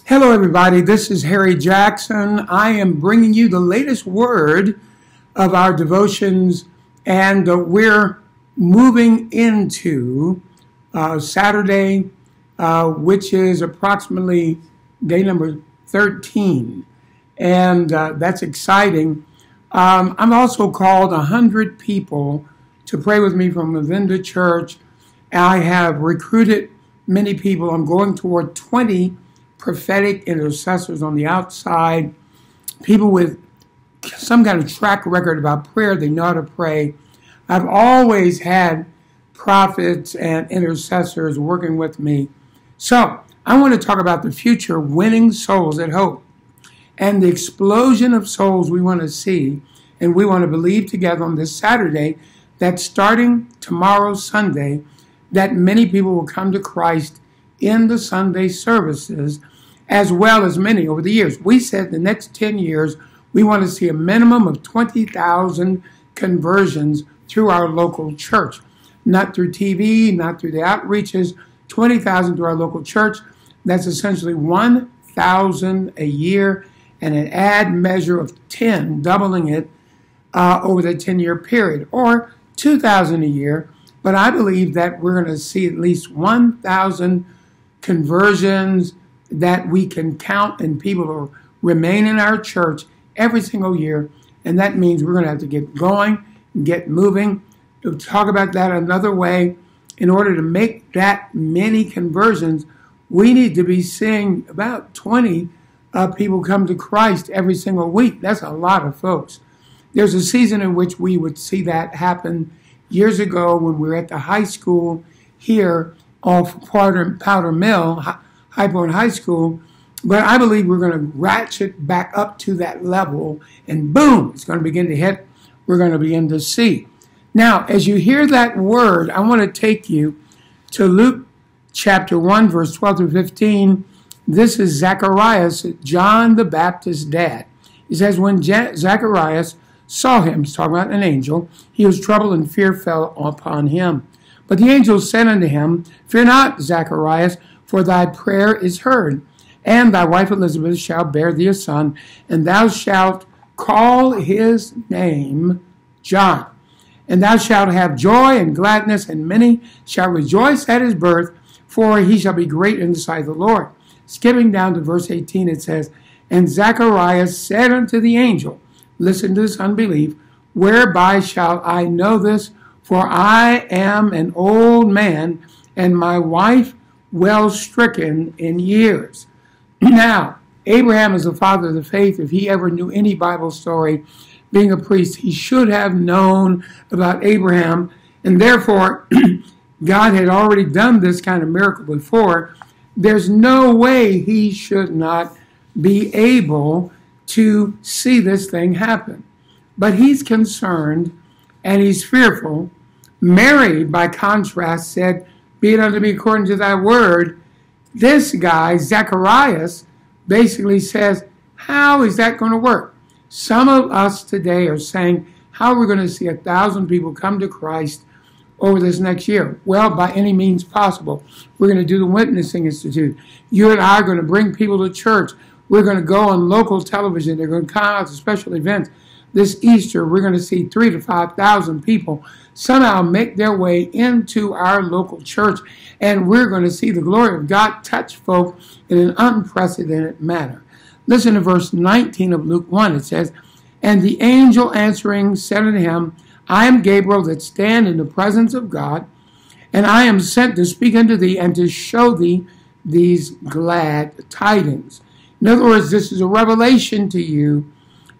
Hello, everybody. This is Harry Jackson. I am bringing you the latest word of our devotions, and we're moving into Saturday, which is approximately day number 13, and that's exciting. I'm also called 100 people to pray with me from within the church. I have recruited many people. I'm going toward 20 prophetic intercessors on the outside, people with some kind of track record about prayer. They know how to pray. I've always had prophets and intercessors working with me. So I want to talk about the future, winning souls at Hope, and the explosion of souls we want to see, and we want to believe together on this Saturday that starting tomorrow, Sunday, that many people will come to Christ in the Sunday services, as well as many over the years. We said the next 10 years, we want to see a minimum of 20,000 conversions through our local church. Not through TV, not through the outreaches, 20,000 through our local church. That's essentially 1,000 a year and an add measure of 10, doubling it over the 10-year period, or 2,000 a year. But I believe that we're going to see at least 1,000 conversions that we can count, and people will remain in our church every single year. And that means we're going to have to get going and get moving. To talk about that another way, in order to make that many conversions, we need to be seeing about 20 people come to Christ every single week. That's a lot of folks. There's a season in which we would see that happen years ago when we were at the high school here off Powder Mill, High Point High School. But I believe we're going to ratchet back up to that level, and boom, it's going to begin to hit. We're going to begin to see. Now, as you hear that word, I want to take you to Luke chapter 1, verse 12 through 15. This is Zacharias, John the Baptist's dad. He says, when Zacharias saw him, he's talking about an angel, he was troubled, and fear fell upon him. But the angel said unto him, Fear not, Zacharias, for thy prayer is heard, and thy wife Elizabeth shall bear thee a son, and thou shalt call his name John. And thou shalt have joy and gladness, and many shall rejoice at his birth, for he shall be great in the sight of the Lord. Skipping down to verse 18, it says, And Zacharias said unto the angel, Listen to this unbelief, whereby shall I know this? For I am an old man, and my wife well stricken in years. Now, Abraham is the father of the faith. If he ever knew any Bible story, being a priest, he should have known about Abraham, and therefore God had already done this kind of miracle before. There's no way he should not be able to see this thing happen. But he's concerned and he's fearful. Mary, by contrast, said, Be it unto me according to thy word. This guy, Zacharias, basically says, how is that going to work? Some of us today are saying, how are we going to see 1,000 people come to Christ over this next year? Well, by any means possible. We're going to do the Witnessing Institute. You and I are going to bring people to church. We're going to go on local television. They're going to come out to special events. This Easter, we're going to see 3,000 to 5,000 people somehow make their way into our local church, and we're going to see the glory of God touch folk in an unprecedented manner. Listen to verse 19 of Luke 1. It says, And the angel answering said unto him, I am Gabriel that stand in the presence of God, and I am sent to speak unto thee and to show thee these glad tidings. In other words, this is a revelation to you.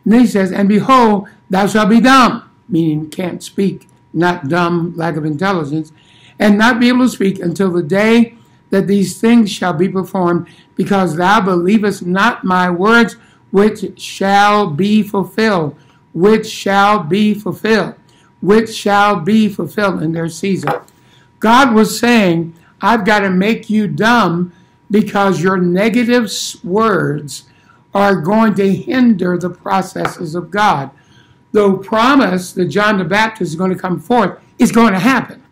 And then he says, And behold, thou shalt be dumb, meaning can't speak, not dumb, lack of intelligence, and not be able to speak until the day that these things shall be performed, because thou believest not my words, which shall be fulfilled, which shall be fulfilled, which shall be fulfilled in their season. God was saying, I've got to make you dumb because your negative words are going to hinder the processes of God. The promise that John the Baptist is going to come forth is going to happen.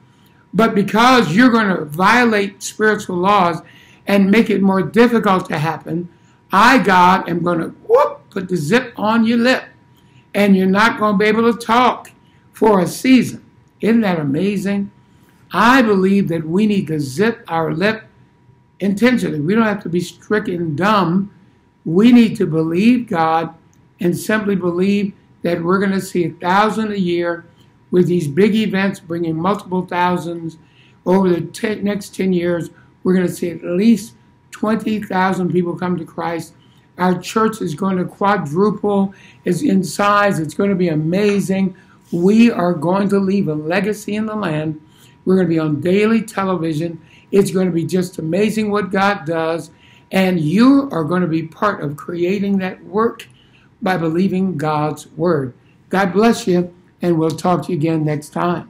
But because you're going to violate spiritual laws and make it more difficult to happen, I, God, am going to put the zip on your lip, and you're not going to be able to talk for a season. Isn't that amazing? I believe that we need to zip our lip intentionally. We don't have to be stricken dumb. We need to believe God and simply believe that we're going to see 1,000 a year with these big events bringing multiple thousands. Over the next 10 years, we're going to see at least 20,000 people come to Christ. Our church is going to quadruple in size. It's going to be amazing. We are going to leave a legacy in the land. We're going to be on daily television. It's going to be just amazing what God does. And you are going to be part of creating that work by believing God's word. God bless you, and we'll talk to you again next time.